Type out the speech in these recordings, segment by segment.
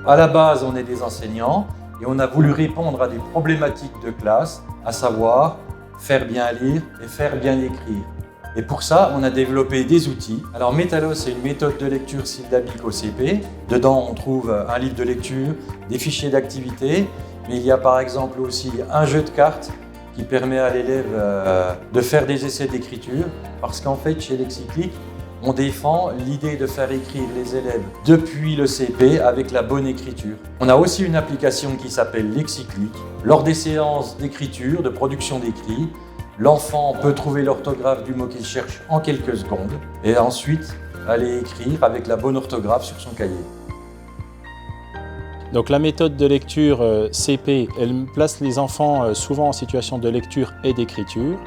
À la base, on est des enseignants et on a voulu répondre à des problématiques de classe, à savoir faire bien lire et faire bien écrire. Et pour ça, on a développé des outils. Alors Métalos, c'est une méthode de lecture syllabique au CP. Dedans, on trouve un livre de lecture, des fichiers d'activité, mais il y a par exemple aussi un jeu de cartes qui permet à l'élève de faire des essais d'écriture, parce qu'en fait, chez Lexiclic, on défend l'idée de faire écrire les élèves depuis le CP avec la bonne écriture. On a aussi une application qui s'appelle Lexiclic. Lors des séances d'écriture, de production d'écrit, l'enfant peut trouver l'orthographe du mot qu'il cherche en quelques secondes et ensuite aller écrire avec la bonne orthographe sur son cahier. Donc la méthode de lecture CP, elle place les enfants souvent en situation de lecture et d'écriture.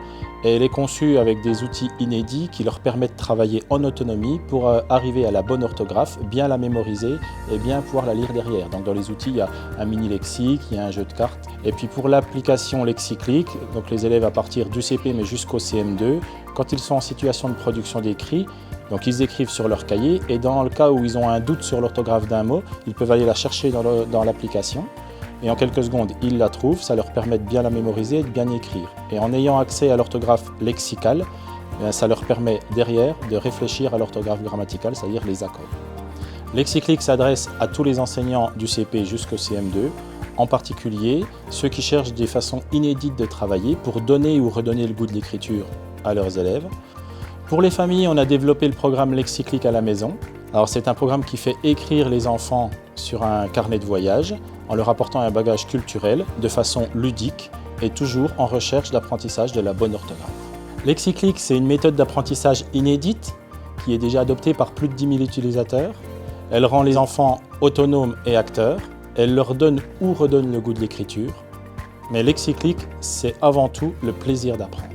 Et elle est conçue avec des outils inédits qui leur permettent de travailler en autonomie pour arriver à la bonne orthographe, bien la mémoriser et bien pouvoir la lire derrière. Donc dans les outils, il y a un mini lexique, il y a un jeu de cartes. Et puis pour l'application Lexiclic, donc les élèves à partir du CP mais jusqu'au CM2, quand ils sont en situation de production d'écrit, donc ils écrivent sur leur cahier et dans le cas où ils ont un doute sur l'orthographe d'un mot, ils peuvent aller la chercher dans l'application. Et en quelques secondes, ils la trouvent, ça leur permet de bien la mémoriser et de bien écrire. Et en ayant accès à l'orthographe lexicale, ça leur permet derrière de réfléchir à l'orthographe grammaticale, c'est-à-dire les accords. Lexiclic s'adresse à tous les enseignants du CP jusqu'au CM2, en particulier ceux qui cherchent des façons inédites de travailler pour donner ou redonner le goût de l'écriture à leurs élèves. Pour les familles, on a développé le programme Lexiclic à la maison. Alors c'est un programme qui fait écrire les enfants sur un carnet de voyage en leur apportant un bagage culturel de façon ludique et toujours en recherche d'apprentissage de la bonne orthographe. Lexiclic, c'est une méthode d'apprentissage inédite qui est déjà adoptée par plus de 10 000 utilisateurs. Elle rend les enfants autonomes et acteurs. Elle leur donne ou redonne le goût de l'écriture. Mais Lexiclic, c'est avant tout le plaisir d'apprendre.